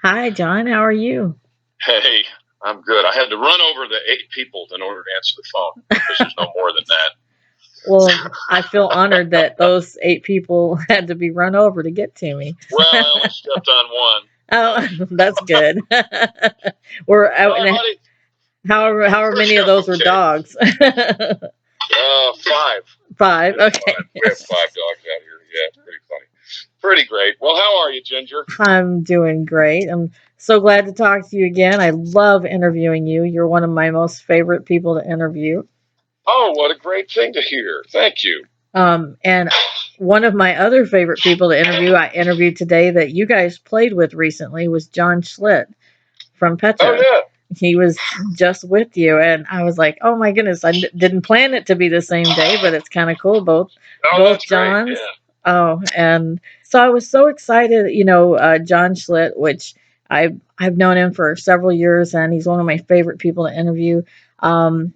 Hi, John. How are you? Hey, I'm good. I had to run over the 8 people in order to answer the phone because there's no more than Well, that. I feel honored that those 8 people had to be run over to get to me. Well, I only stepped on one. Oh, that's good. We're out Hi, and buddy. however many of those were Okay. dogs. Five. Five. There's Okay. five. We have 5 dogs out here. Yeah, it's pretty funny. Pretty great. Well, how are you, Ginger? I'm doing great. I'm so glad to talk to you again. I love interviewing you. You're one of my most favorite people to interview. Oh, what a great thing to hear. Thank you. And one of my other favorite people to interview, I interviewed today that you guys played with recently was John Schlitt from Oh, Petra. yeah. He was just with you, and I was like, "Oh my goodness!" Didn't plan it to be the same day, but it's kind of cool. Oh, Both that's great. Johns. Yeah. Oh, and so I was so excited. John Schlitt, which I've known him for several years, and he's one of my favorite people to interview. Um,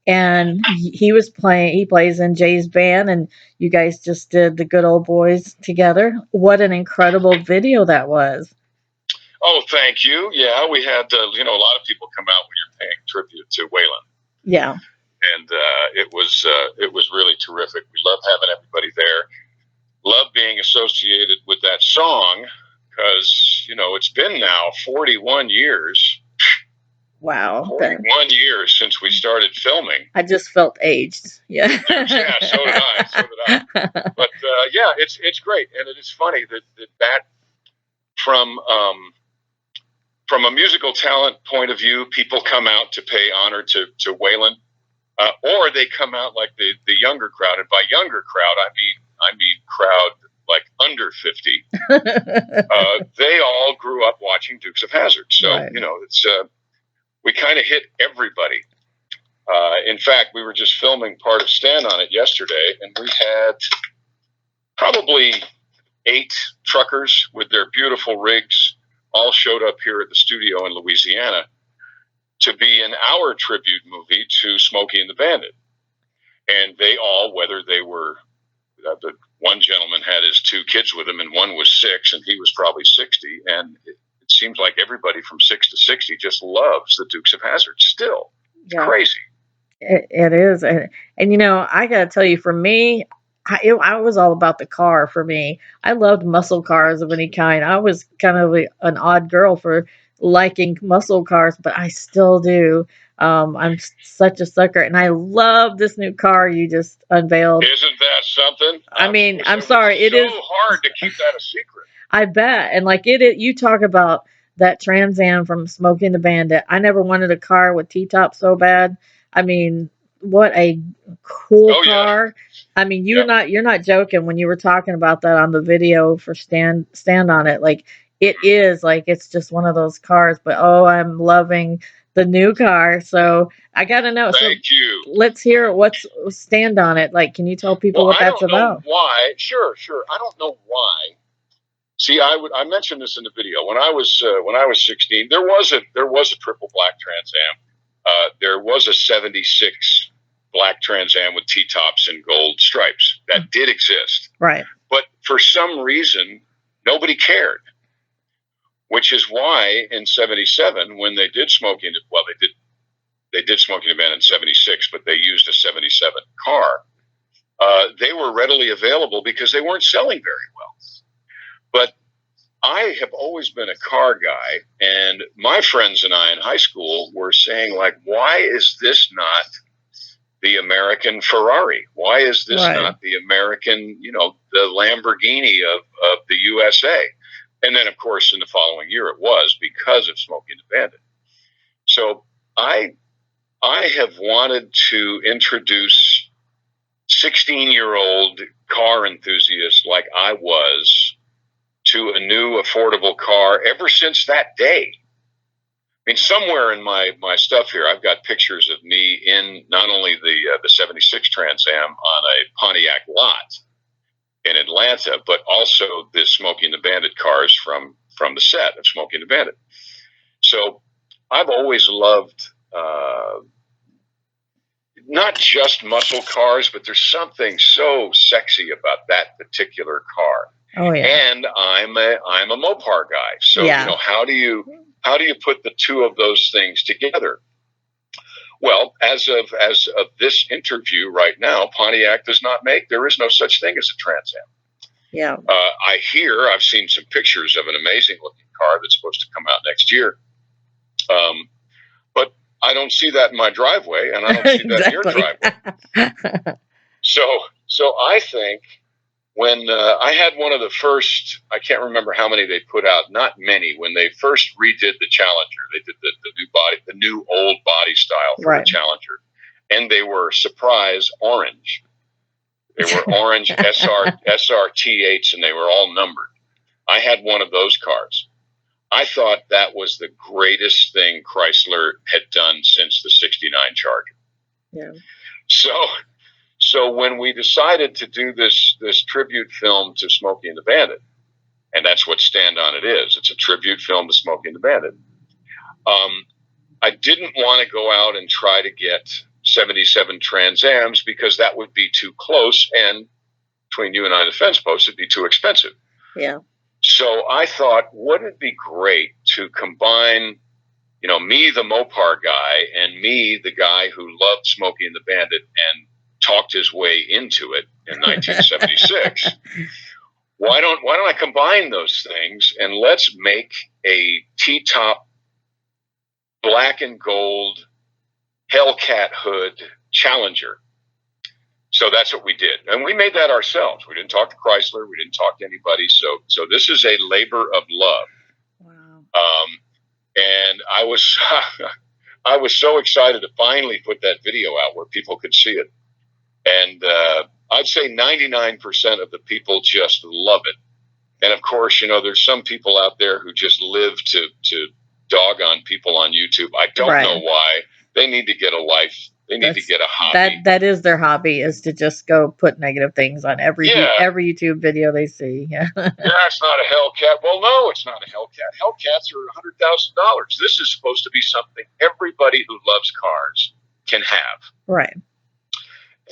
and he was playing. He plays in Jay's band, and you guys just did the Good Old Boys together. What an incredible video that was! Oh, thank you. Yeah, we had, a lot of people come out when you're paying tribute to Waylon. Yeah. And it was really terrific. We love having everybody there. Love being associated with that song because it's been now 41 years. Wow. 41 years since we started filming. I just felt aged. Yeah. Yeah, so did I. So did I. But yeah, it's great, and it is funny that from a musical talent point of view, people come out to pay honor to Waylon. Or they come out like the younger crowd, and by younger crowd I mean crowd like under 50. They all grew up watching Dukes of Hazzard, so right. It's we kind of hit everybody. In fact, we were just filming part of Stand on It yesterday, and we had probably 8 truckers with their beautiful rigs all showed up here at the studio in Louisiana to be in our tribute movie to Smokey and the Bandit. And they all, whether they were, the one gentleman had his 2 kids with him, and one was 6, and he was probably 60. And it seems like everybody from 6 to 60 just loves the Dukes of Hazzard still. It's crazy. It is. And I got to tell you, for me, I was all about the car for me. I loved muscle cars of any kind. I was kind of an odd girl for liking muscle cars, but I still do. I'm such a sucker, and I love this new car you just unveiled. Isn't that something? I mean, I'm sorry, it is so hard to keep that a secret. I bet, and like you talk about that Trans Am from Smokey and the Bandit. I never wanted a car with T-top so bad. I mean, what a cool car. I mean, you're not joking when you were talking about that on the video for stand on it. Like, it is like it's just one of those cars, but I'm loving the new car. So I got to know. Thank you. Let's hear what's Stand on It. Like, can you tell people what that's about? I don't know why. Sure. I don't know why. See, I mentioned this in the video. When I was 16, there was a triple black Trans Am. There was a 76 black Trans Am with T-tops and gold stripes. That did exist. Right. But for some reason, nobody cared. Which is why in 77, when they did Smokey and they did Smokey and the Bandit in 76, but they used a 77 car. They were readily available because they weren't selling very well. But I have always been a car guy, and my friends and I in high school were saying, like, why is this not the American Ferrari? Why is this not the American, the Lamborghini of the USA? And then, of course, in the following year, it was because of Smokey and the Bandit. So I have wanted to introduce 16-year-old car enthusiasts like I was to a new affordable car ever since that day. I mean, somewhere in my stuff here, I've got pictures of me in not only the 76 Trans Am on a Pontiac lot in Atlanta, but also the Smokey and the Bandit cars from the set of Smokey and the Bandit. So I've always loved not just muscle cars, but there's something so sexy about that particular car. Oh yeah. And I'm a Mopar guy. So, Yeah. how do you put the two of those things together? Well, as of this interview right now, Pontiac does not make. There is no such thing as a Trans Am. Yeah. I've seen some pictures of an amazing looking car that's supposed to come out next year. But I don't see that in my driveway, and I don't see that in your driveway. So I think when I had one of the first, I can't remember how many they put out, not many, when they first redid the Challenger, they did the new old body style for the Challenger, and they were surprise orange. They were orange SRT8s, and they were all numbered. I had one of those cars. I thought that was the greatest thing Chrysler had done since the '69 Charger. Yeah. So when we decided to do this tribute film to Smokey and the Bandit, and that's what Stand On It is, it's a tribute film to Smokey and the Bandit. I didn't want to go out and try to get 77 Trans Ams because that would be too close, and between you and I, the fence post, it'd be too expensive. Yeah. So I thought, wouldn't it be great to combine, me, the Mopar guy, and me, the guy who loved Smokey and the Bandit and talked his way into it in 1976. Why don't I combine those things, and let's make a T-top black and gold Hellcat hood Challenger. So that's what we did, and we made that ourselves. We didn't talk to Chrysler, we didn't talk to anybody. So this is a labor of love. Wow. And I was so excited to finally put that video out where people could see it. And I'd say 99% of the people just love it. And of course, there's some people out there who just live to dog on people on YouTube. I don't know why. They need to get a life. They need to get a hobby. That is their hobby, is to just go put negative things on every YouTube video they see. Yeah. It's not a Hellcat. Well, no, it's not a Hellcat. Hellcats are $100,000. This is supposed to be something everybody who loves cars can have. Right.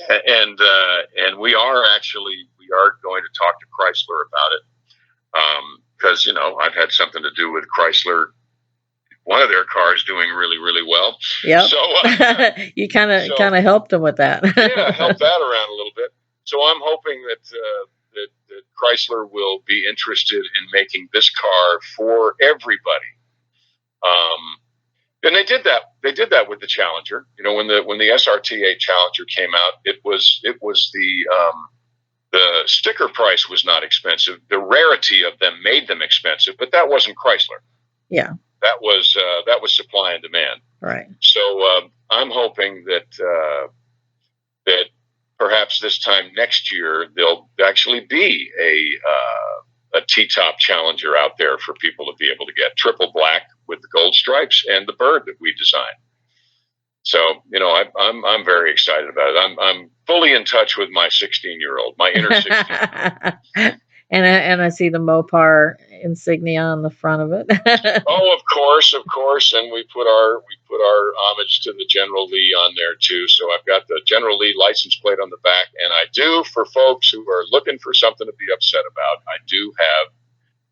And we are going to talk to Chrysler about it, because I've had something to do with Chrysler. One of their cars doing really, really well. Yeah. So you kind of helped them with that. Yeah, helped that around a little bit. So I'm hoping that Chrysler will be interested in making this car for everybody. And they did that. They did that with the Challenger. When the SRT8 Challenger came out, it was the sticker price was not expensive. The rarity of them made them expensive, but that wasn't Chrysler. Yeah. That was supply and demand. Right. So I'm hoping that perhaps this time next year there'll actually be a T-top Challenger out there for people to be able to get, triple black with the gold stripes and the bird that we designed. So I'm very excited about it. I'm fully in touch with my 16-year-old, my inner 16-year-old. And I see the Mopar insignia on the front of it. Oh, of course, and we put our homage to the General Lee on there too. So I've got the General Lee license plate on the back, and I do, for folks who are looking for something to be upset about, I do have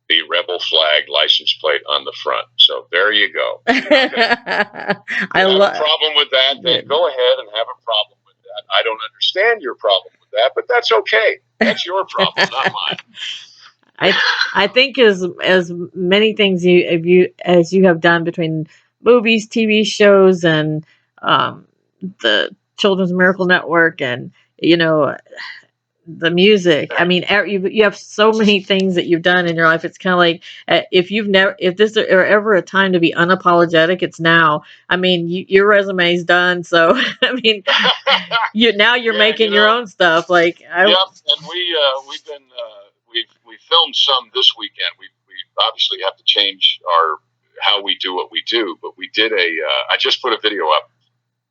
the Rebel flag license plate on the front. So there you go. I love a problem with that. Then go ahead and have a problem with that. I don't understand your problem with that, but that's okay. That's your problem, not mine. I think as many things as you have done between movies, TV shows, and the Children's Miracle Network, and the music. I mean, you have so many things that you've done in your life. It's kind of like if this are ever a time to be unapologetic, it's now. I mean, your resume is done, so I mean, you're making your own stuff. Like, and we filmed some this weekend. We obviously have to change how we do what we do, but we did I just put a video up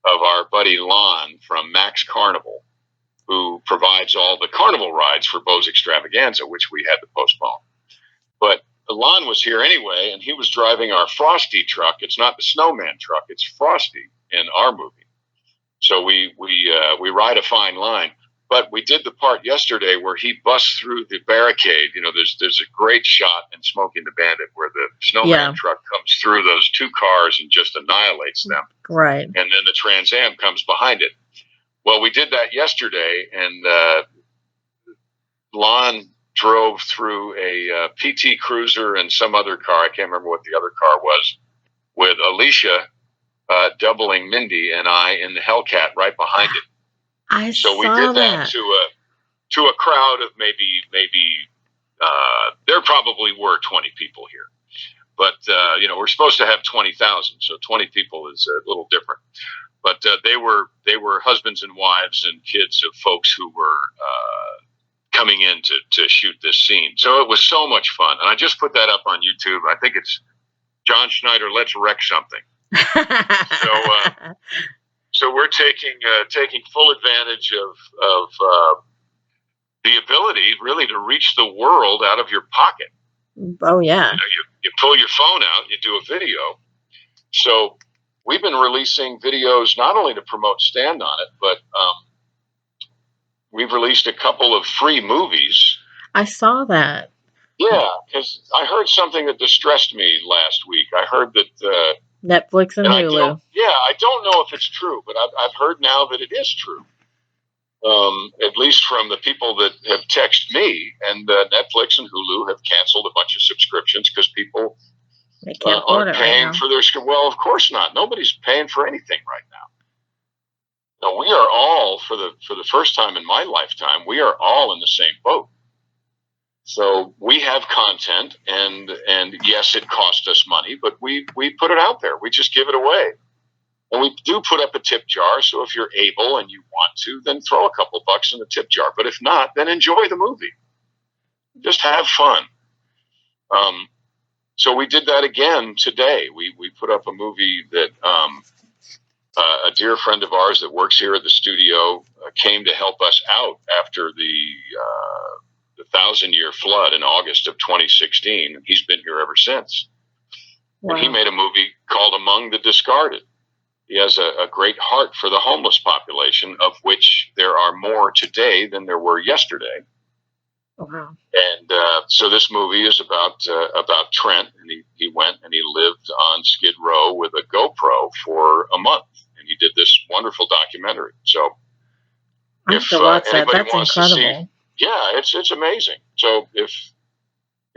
of our buddy Lon from Max Carnival, who provides all the carnival rides for Bo's Extravaganza, which we had to postpone. But Lon was here anyway, and he was driving our Frosty truck. It's not the Snowman truck; it's Frosty in our movie. So we ride a fine line. But we did the part yesterday where he busts through the barricade. There's a great shot in Smoking the Bandit where the snowman truck comes through those two cars and just annihilates them. Right. And then the Trans Am comes behind it. Well, we did that yesterday, and Lon drove through a PT Cruiser and some other car. I can't remember what the other car was, with Alicia doubling Mindy and I in the Hellcat right behind it. So we did that to a crowd of maybe there probably were 20 people here, but we're supposed to have 20,000, so 20 people is a little different. But they were husbands and wives and kids of folks who were coming in to shoot this scene. So it was so much fun, and I just put that up on YouTube. I think it's John Schneider. Let's wreck something. So we're taking full advantage of the ability really to reach the world out of your pocket. Oh yeah. You pull your phone out, you do a video. So we've been releasing videos not only to promote Stand On It, but we've released a couple of free movies. I saw that. Yeah, because I heard something that distressed me last week. I heard that Netflix and Hulu. I don't know if it's true, but I've heard now that it is true. At least from the people that have texted me, and Netflix and Hulu have canceled a bunch of subscriptions because people aren't paying for their. Well, of course not. Nobody's paying for anything right now. No, we are all for the first time in my lifetime. We are all in the same boat. So we have content, and yes, it costs us money, but we put it out there. We just give it away. And we do put up a tip jar, so if you're able and you want to, then throw a couple bucks in the tip jar. But if not, then enjoy the movie. Just have fun. So we did that again today. We put up a movie that a dear friend of ours that works here at the studio came to help us out after the 1,000-year flood in August of 2016. He's been here ever since. Wow. And he made a movie called Among the Discarded. He has a great heart for the homeless population, of which there are more today than there were yesterday. Wow. And so this movie is about Trent, and he went and he lived on Skid Row with a GoPro for a month, and he did this wonderful documentary. So I have to watch that. That's incredible. It's amazing. So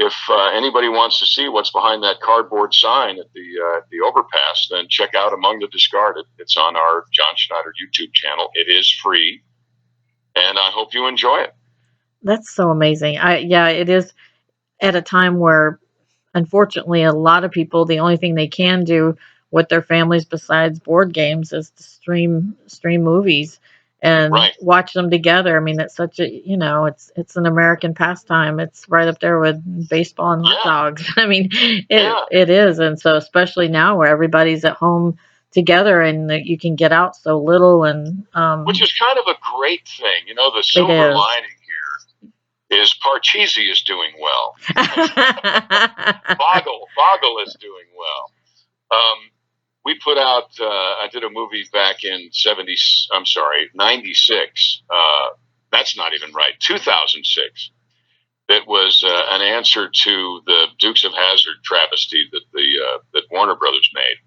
if anybody wants to see what's behind that cardboard sign at the overpass, then check out Among the Discarded. It's on our John Schneider YouTube channel. It is free, and I hope you enjoy it. That's so amazing. It is at a time where, unfortunately, a lot of people, the only thing they can do with their families besides board games is to stream movies and watch them together. I mean, it's such a, it's an American pastime. It's right up there with baseball and hot dogs. I mean, it is. And so especially now where everybody's at home together and you can get out so little, and which is kind of a great thing. The silver lining here is Parcheesi is doing well. Boggle is doing well. We put out, I did a movie back in 96. That's not even right. 2006. That was an answer to the Dukes of Hazzard travesty that Warner Brothers made.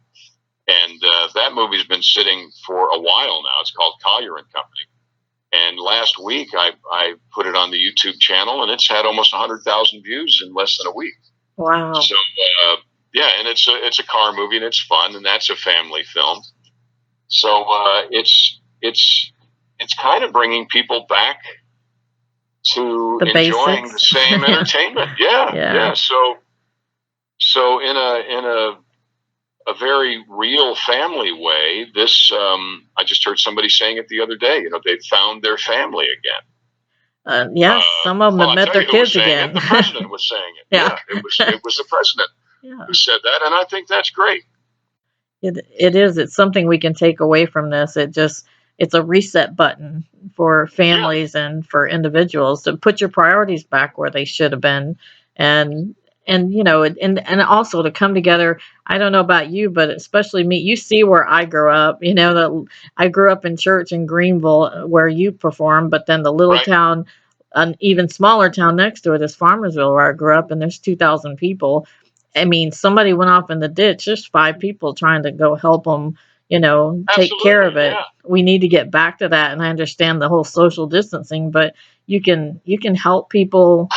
And that movie's been sitting for a while now. It's called Collier and Company. And last week I put it on the YouTube channel, and it's had almost 100,000 views in less than a week. Wow. So, and it's a car movie, and it's fun, and that's a family film. So it's kind of bringing people back to enjoying the same entertainment. Yeah. So in a very real family way, this I just heard somebody saying it the other day. They found their family again. Some of them have met their kids again. The president was saying it. Yeah, it was the president. Who said that, and I think that's great. It is. It's something we can take away from this. It's a reset button for families and for individuals to put your priorities back where they should have been, and And and also to come together. I don't know about you, but especially me, you see where I grew up, that I grew up in church in Greenville, where you perform, but then the little Right. town, an even smaller town next to it is Farmersville, where I grew up, and there's 2,000 people. I mean, somebody went off in the ditch, just 5 people trying to go help them, take care Absolutely. of it. Yeah. We need to get back to that, and I understand the whole social distancing, but you can help people,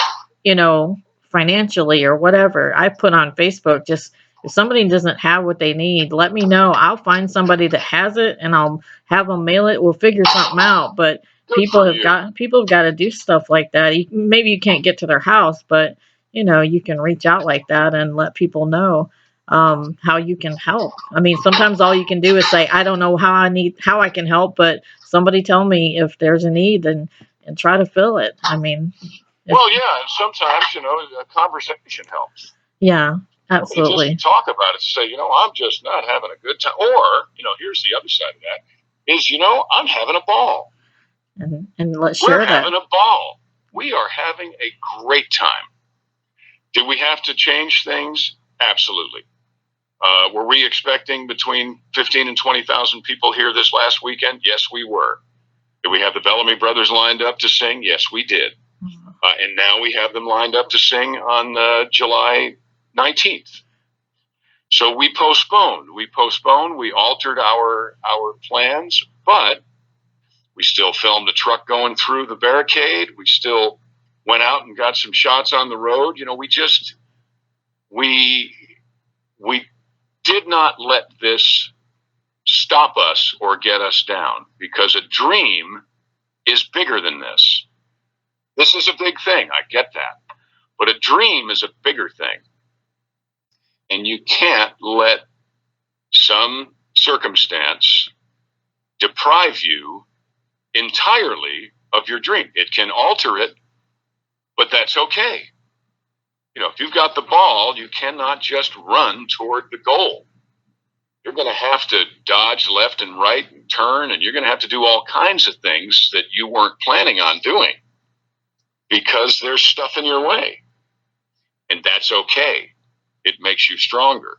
you know financially or whatever. I put on Facebook, just if somebody doesn't have what they need, let me know. I'll find somebody that has it and I'll have them mail it. We'll figure something out. But Good for you. people have got to do stuff like that. Maybe you can't get to their house, but you can reach out like that and let people know how you can help. I mean, sometimes all you can do is say, I don't know how I can help, but somebody tell me if there's a need, and try to fill it. I mean, Well, yeah, and sometimes a conversation helps. yeah, Just to absolutely. talk about it, to say, I'm just not having a good time, or here's the other side of that is, I'm having a ball. And let's We're share that. having a ball. We are having a great time. Did we have to change things? Absolutely. Were we expecting between 15 and 20,000 people here this last weekend? Yes, we were. Did we have the Bellamy Brothers lined up to sing? Yes, we did. And now we have them lined up to sing on July 19th. So we postponed. We altered our plans, but we still filmed the truck going through the barricade. We still went out and got some shots on the road. We did not let this stop us or get us down, because a dream is bigger than this. This is a big thing. I get that. But a dream is a bigger thing. And you can't let some circumstance deprive you entirely of your dream. It can alter it, but that's okay. If you've got the ball, you cannot just run toward the goal. You're going to have to dodge left and right and turn, and you're going to have to do all kinds of things that you weren't planning on doing, because there's stuff in your way. And that's okay. It makes you stronger.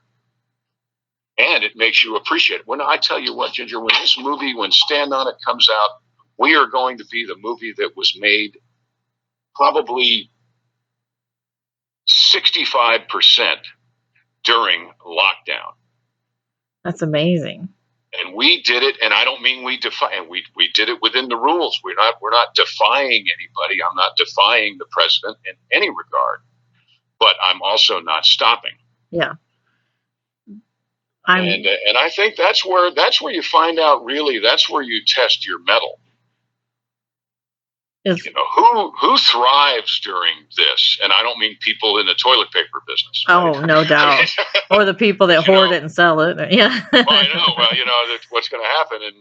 And it makes you appreciate it. When I tell you what, Ginger, when Stand On It comes out, we are going to be the movie that was made probably 65% during lockdown. That's amazing. And we did it, and I don't mean we did it within the rules. We're not defying anybody. I'm not defying the president in any regard, but I'm also not stopping. Yeah. And I think that's where you find out, really, that's where you test your mettle. Who thrives during this? And I don't mean people in the toilet paper business. Oh, right? No doubt. Or the people that hoard it and sell it. Yeah. Well, I know. Well, what's going to happen in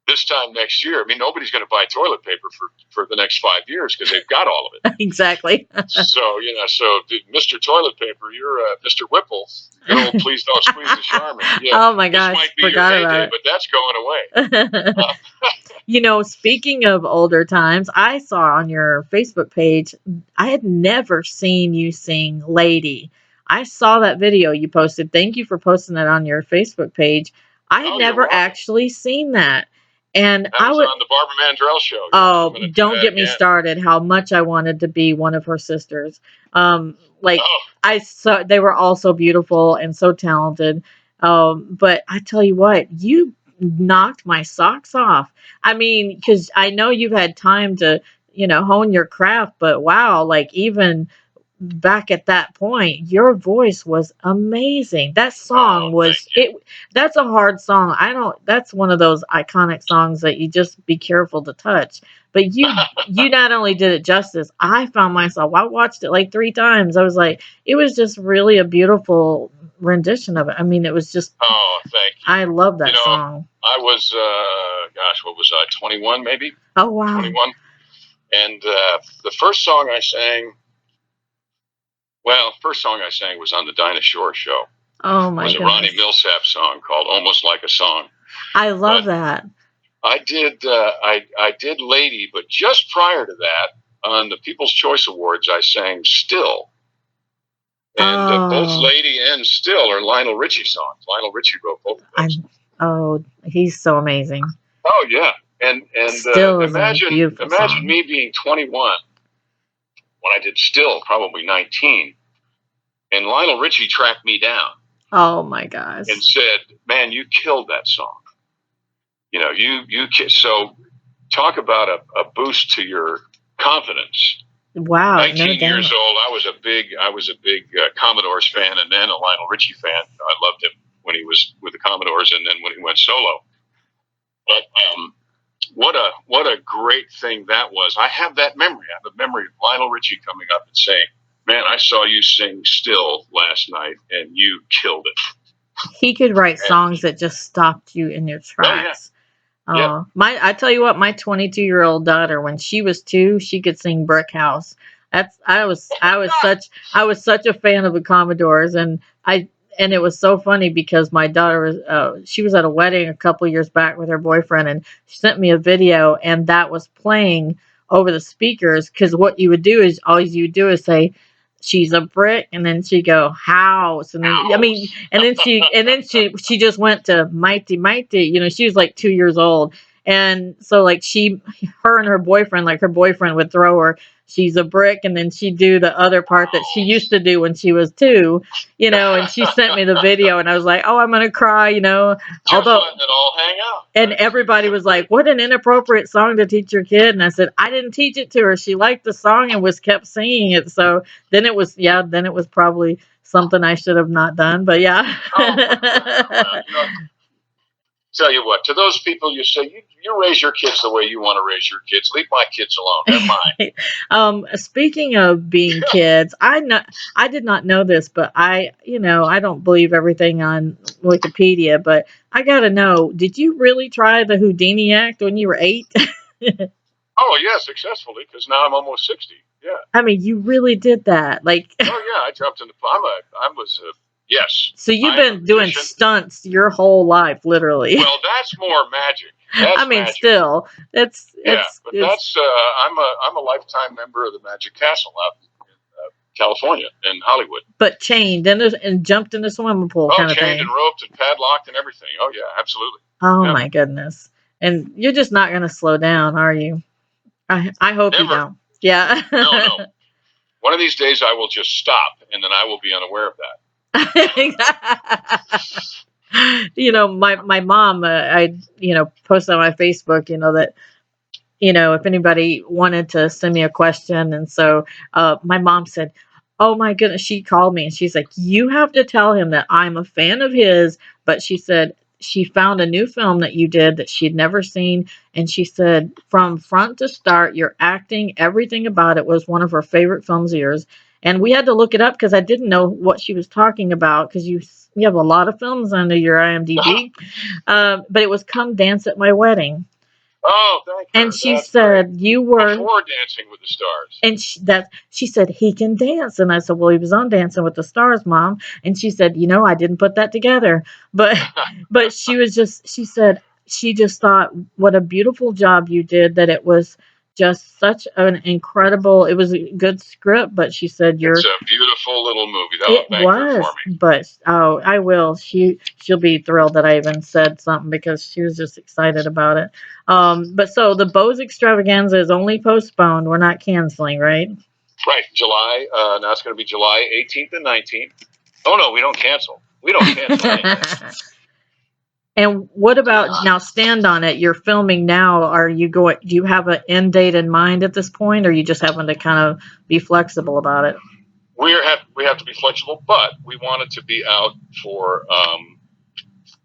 this time next year? I mean, nobody's going to buy toilet paper for the next 5 years, because they've got all of it. Exactly. So Mr. Toilet Paper, you're Mr. Whipple. Good old Please Don't Squeeze the Charmin. Yeah, oh my gosh, this might be your heyday, but that's going away. Speaking of older times, I saw on your Facebook page, I had never seen you sing Lady. I saw that video you posted. Thank you for posting that on your Facebook page. I had never actually seen that. And that was on the Barbara Mandrell show. Oh, don't get me started. How much I wanted to be one of her sisters. I saw they were all so beautiful and so talented. But I tell you what, you knocked my socks off. I mean, because I know you've had time to, hone your craft, but wow, like even back at that point, your voice was amazing. That song was it. That's a hard song. That's one of those iconic songs that you just be careful to touch. But you not only did it justice, I found myself, I watched it like 3 times. I was like, it was just really a beautiful rendition of it. I mean, it was just, thank you. I love that song. I was, what was I, 21 maybe? Oh, wow. 21. And the first song I sang was on the Dinah Shore show. Oh my goodness. It was a Ronnie Millsap song called Almost Like a Song. I love that. I did Lady, but just prior to that, on the People's Choice Awards, I sang Still. And both Lady and Still are Lionel Richie songs. Lionel Richie wrote both of those. He's so amazing. Oh yeah, and Still imagine me being 21 when I did Still, probably 19, and Lionel Richie tracked me down. Oh my gosh! And said, "Man, you killed that song. You know, so talk about a boost to your confidence." Wow, 19 years old, I was a big Commodores fan, and then a Lionel Richie fan. I loved him when he was with the Commodores, and then when he went solo. But what a great thing that was. I have that memory. I have a memory of Lionel Richie coming up and saying, "Man, I saw you sing Still last night, and you killed it." He could write songs that just stopped you in your tracks. I tell you what, my 22-year-old daughter, when she was 2, she could sing Brick House. I was such a fan of the Commodores, and it was so funny because my daughter she was at a wedding a couple years back with her boyfriend, and she sent me a video, and that was playing over the speakers, because what you would do is say, "She's a brick," and then she'd go, "House," and then she just went to "Mighty Mighty." You know, she was like 2 years old, and so like her and her boyfriend, like her boyfriend would throw her, "She's a brick," and then she'd do the other part that she used to do when she was 2. You know, and she sent me the video, and I was like, "Oh, I'm gonna cry," you know. Just letting it all hang out. And everybody was like, "What an inappropriate song to teach your kid." And I said, "I didn't teach it to her. She liked the song and kept singing it." So then it was probably something I should have not done. But yeah. Tell you what, to those people, you say, you raise your kids the way you want to raise your kids. Leave my kids alone. They're mine. Speaking of being kids, I did not know this, but I don't believe everything on Wikipedia, but I got to know, did you really try the Houdini Act when you were 8? Oh, yeah, successfully, because now I'm almost 60. Yeah. I mean, you really did that. Like, oh, yeah, I jumped in yes. So you've been doing stunts your whole life, literally. Well, that's more magic. That's magic. Still, I'm a lifetime member of the Magic Castle out in California, in Hollywood. But chained and jumped in the swimming pool kind of thing. Chained and roped and padlocked and everything. Oh, yeah, absolutely. Oh, my goodness. And you're just not going to slow down, are you? I hope you don't. Yeah. No. One of these days I will just stop, and then I will be unaware of that. You know, my mom, I posted on my Facebook, that, if anybody wanted to send me a question. And so my mom said, "Oh my goodness," she called me and she's like, "You have to tell him that I'm a fan of his." But she said she found a new film that you did that she'd never seen. And she said, from front to start, your acting, everything about it was one of her favorite films of yours. And we had to look it up because I didn't know what she was talking about, because you have a lot of films under your IMDb. But it was Come Dance at My Wedding. Oh, thank you. And she said great. You were before Dancing with the Stars. And she said, "He can dance." And I said, "Well, he was on Dancing with the Stars, Mom." And she said, "I didn't put that together." But she said she just thought what a beautiful job you did, that it was just such an incredible, it was a good script, but she said it's a beautiful little movie. It was, for me. But I will. She'll be thrilled that I even said something, because she was just excited about it. But so the Bose Extravaganza is only postponed. We're not canceling, right? Right, July. Now it's going to be July 18th and 19th. Oh no, we don't cancel. We don't cancel anything. And what about now? Stand on It. You're filming now. Do you have an end date in mind at this point, or are you just having to kind of be flexible about it? We have to be flexible, but we want it to be out for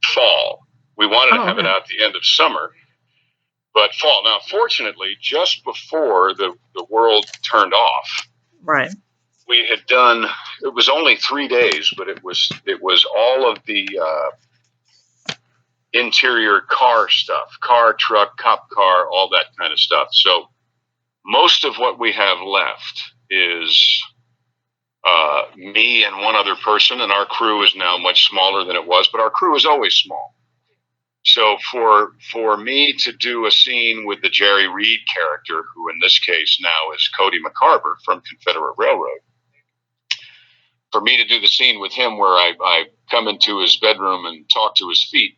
fall. We wanted to have it out at the end of summer, but fall. Now, fortunately, just before the world turned off, right? We had done. It was only 3 days, but it was all of the interior car stuff, car, truck, cop car, all that kind of stuff. So most of what we have left is me and one other person, and our crew is now much smaller than it was, but our crew is always small. So for me to do a scene with the Jerry Reed character, who in this case now is Cody McCarver from Confederate Railroad, for me to do the scene with him where I come into his bedroom and talk to his feet,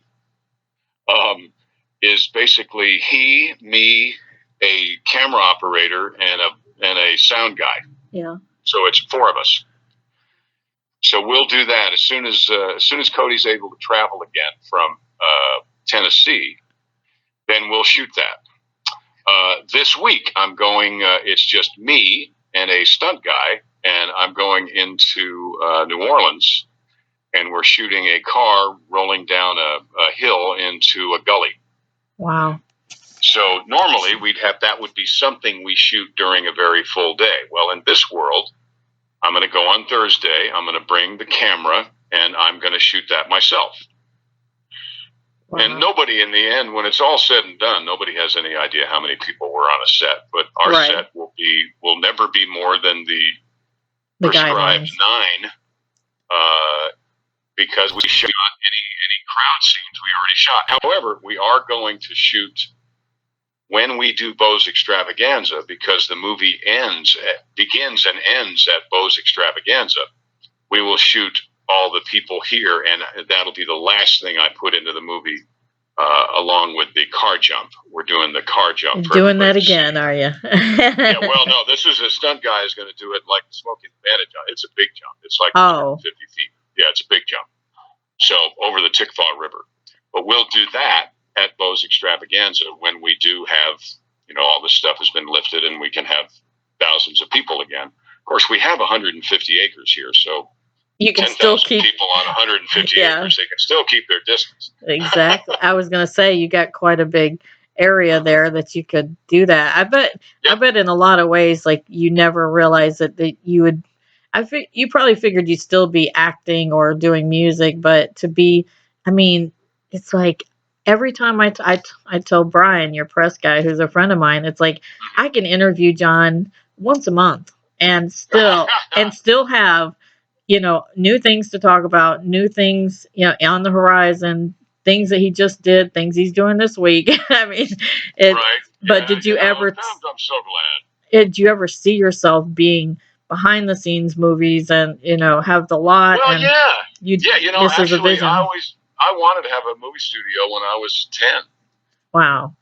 is basically he, me, a camera operator, and a sound guy. Yeah. So it's 4 of us. So we'll do that as soon as Cody's able to travel again from Tennessee. Then we'll shoot that. This week I'm going. It's just me and a stunt guy, and I'm going into New Orleans, and we're shooting a car rolling down a hill into a gully. Wow. So normally that would be something we shoot during a very full day. Well, in this world, I'm going to go on Thursday. I'm going to bring the camera, and I'm going to shoot that myself. Wow. And nobody, in the end, when it's all said and done, nobody has any idea how many people were on a set. But our set will never be more than the prescribed guidelines. 9, because we shot any crowd scenes we already shot. However, we are going to shoot when we do Beau's Extravaganza, because the movie begins and ends at Beau's Extravaganza. We will shoot all the people here, and that'll be the last thing I put into the movie, along with the car jump. We're doing the car jump. Doing that again, are you? Yeah, well, no, this is a stunt guy is going to do it like the Smoking the Bandit jump. It's a big jump. It's like 150 feet. Yeah, it's a big jump. So over the Tickfaw River. But we'll do that at Beau's Extravaganza when we do have, all this stuff has been lifted and we can have thousands of people again. Of course, we have 150 acres here, so you can still keep people on 150 acres. They can still keep their distance. Exactly. I was going to say you got quite a big area there that you could do that. I bet in a lot of ways, like, you never realized that you would. You probably figured you'd still be acting or doing music, but to be, it's like every time I tell Brian, your press guy, who's a friend of mine, it's like I can interview John once a month and still have, new things to talk about, new things, on the horizon, things that he just did, things he's doing this week. Right. But did you ever? I'm so glad. Did you ever see yourself being behind the scenes movies and have the lot? Well, and this is a vision. I wanted to have a movie studio when I was 10. Wow.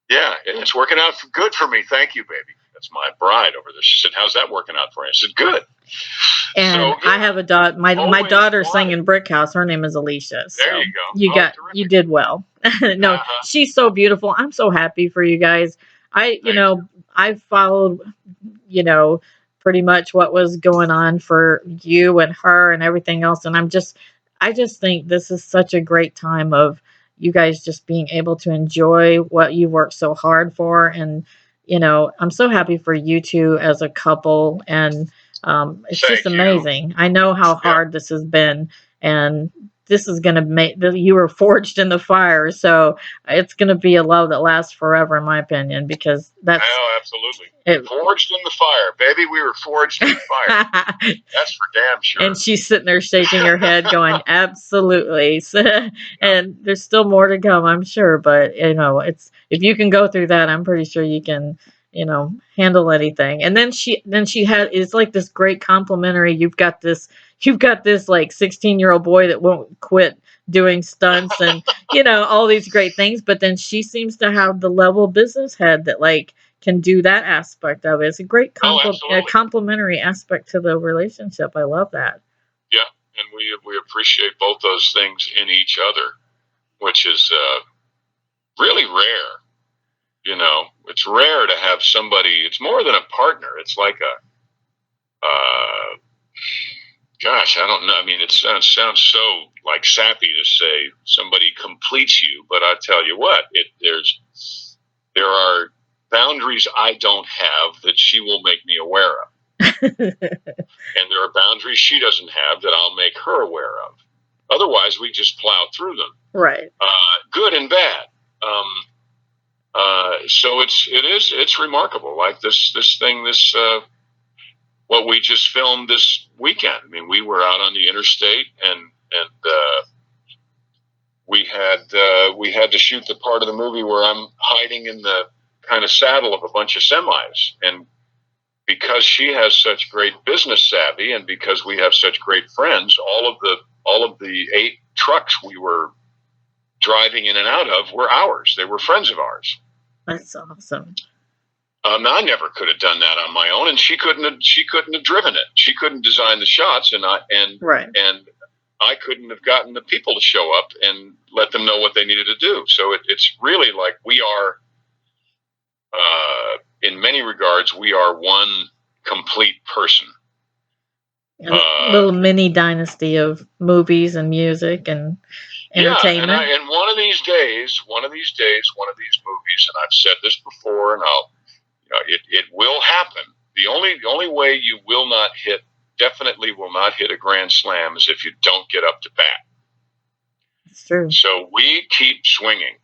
Yeah, it's working out good for me. Thank you, baby. That's my bride over there. She said, "How's that working out for you?" I said, "Good." And I have a daughter. My daughter sang in Brick House. Her name is Alicia. So there you go. You did well. No, she's so beautiful. I'm so happy for you guys. I've followed, pretty much what was going on for you and her and everything else. And I just think this is such a great time of you guys just being able to enjoy what you worked so hard for. And, I'm so happy for you two as a couple. And it's just amazing. I know how hard this has been. And this is going to make you were forged in the fire. So it's going to be a love that lasts forever, in my opinion, because that's. Oh, absolutely. Forged in the fire, baby. We were forged in the fire. That's for damn sure. And she's sitting there shaking her head going, absolutely. And there's still more to come, I'm sure. But, it's if you can go through that, I'm pretty sure you can, handle anything. And then she had, it's like this great complimentary. You've got this like 16-year-old boy that won't quit doing stunts and, all these great things. But then she seems to have the level business head that like can do that aspect of it. It's a great complimentary aspect to the relationship. I love that. Yeah. And we appreciate both those things in each other, which is really rare. It's rare to have somebody, it's more than a partner. It's like gosh, I don't know. It sounds so like sappy to say somebody completes you, but I tell you what, there are boundaries I don't have that she will make me aware of. And there are boundaries she doesn't have that I'll make her aware of. Otherwise, we just plow through them. Right. Good and bad. So it's remarkable. Like this thing, what we just filmed this weekend. We were out on the interstate and we had to shoot the part of the movie where I'm hiding in the kind of saddle of a bunch of semis, and because she has such great business savvy, and because we have such great friends, all of the 8 trucks we were driving in and out of were ours. They were friends of ours. That's awesome. I never could have done that on my own, and she couldn't have driven it. She couldn't design the shots, and I couldn't have gotten the people to show up and let them know what they needed to do. So it's really like we are, in many regards, we are one complete person. A little mini dynasty of movies and music and entertainment. Yeah, and one of these days, one of these movies, and I've said this before, and it will happen. The only way you definitely will not hit a grand slam is if you don't get up to bat. It's true. So we keep swinging,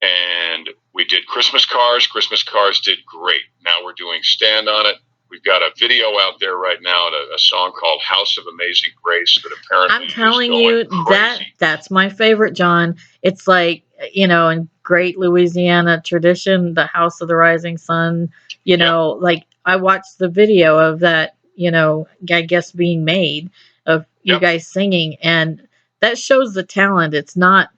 and we did Christmas Cars. Christmas Cars did great. Now we're doing Stand on It. We've got a video out there right now, a song called House of Amazing Grace that apparently I'm telling you that's my favorite, John. It's like, in great Louisiana tradition, the House of the Rising Sun, like I watched the video of that, I guess being made of you guys singing, and that shows the talent. It's not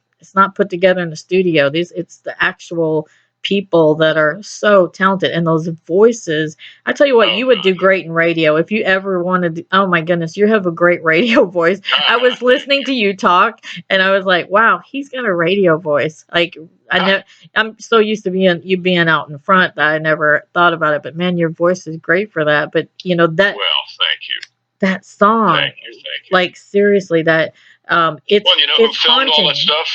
put together in the studio. It's the actual people that are so talented, and those voices. I tell you what, you would do great in radio if you ever wanted to. Oh my goodness, you have a great radio voice. I was listening to you talk, and I was like, wow, he's got a radio voice. Like I'm so used to you being out in front that I never thought about it. But man, your voice is great for that. But that. Well, thank you. That song. Thank you. Like seriously, that it's. Well, who filmed all that stuff?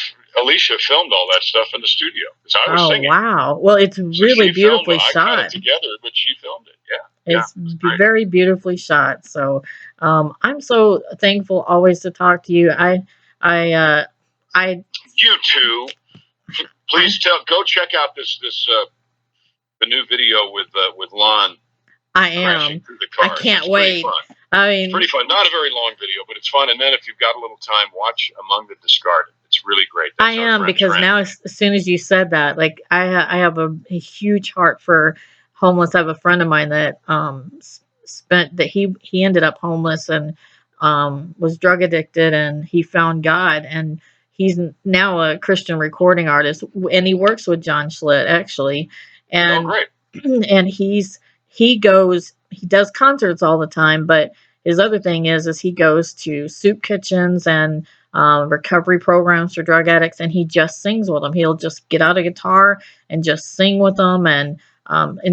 Alicia filmed all that stuff in the studio because I was singing. Wow! Well, it's really beautifully shot. I got it together, but she filmed it. Yeah, it's very beautifully shot. So, I'm so thankful always to talk to you. You too. Please go check out this the new video with Lon. I am. I can't wait. I mean, it's pretty fun. Not a very long video, but it's fun. And then if you've got a little time, watch Among the Discarded. It's really great. I am, because now as soon as you said that, like I have a huge heart for homeless. I have a friend of mine that he ended up homeless and was drug addicted, and he found God, and he's now a Christian recording artist, and he works with John Schlitt actually. And great. And he does concerts all the time, but his other thing is he goes to soup kitchens and recovery programs for drug addicts, and he just sings with them. He'll just get out a guitar and just sing with them, and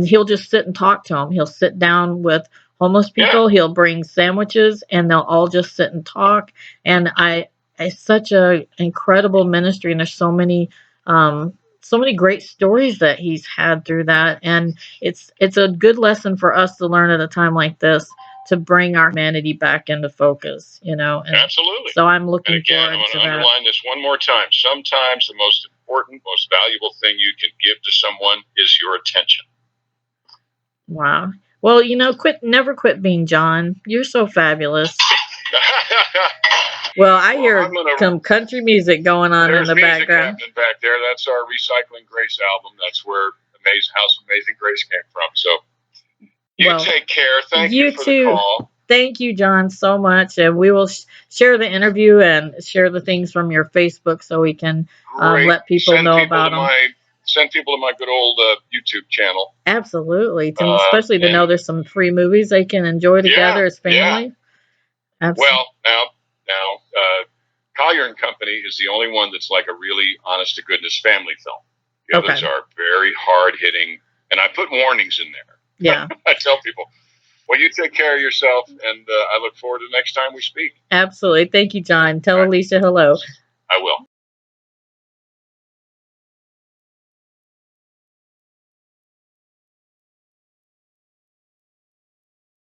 he'll just sit and talk to them. He'll sit down with homeless people. Yeah. He'll bring sandwiches, and they'll all just sit and talk. And it's such a incredible ministry, and there's so many great stories that he's had through that, and it's a good lesson for us to learn at a time like this, to bring our humanity back into focus, And absolutely. So I'm looking forward to that. I want to underline this one more time. Sometimes the most important, most valuable thing you can give to someone is your attention. Wow. Well, never quit being John. You're so fabulous. Well, I hear some country music going on in the background. There's music back there. That's our Recycling Grace album. That's where House of Amazing Grace came from. So take care. Thank you for the call. Thank you, John, so much. And we will share the interview and share the things from your Facebook so we can let people know about them. Send people to my good old YouTube channel. Absolutely. Especially to know there's some free movies they can enjoy together as family. Yeah. Absolutely. Well, now, Collier and Company is the only one that's like a really honest-to-goodness family film. The others are very hard-hitting, and I put warnings in there. Yeah. I tell people, well, you take care of yourself, and I look forward to the next time we speak. Absolutely. Thank you, John. Tell Alicia hello.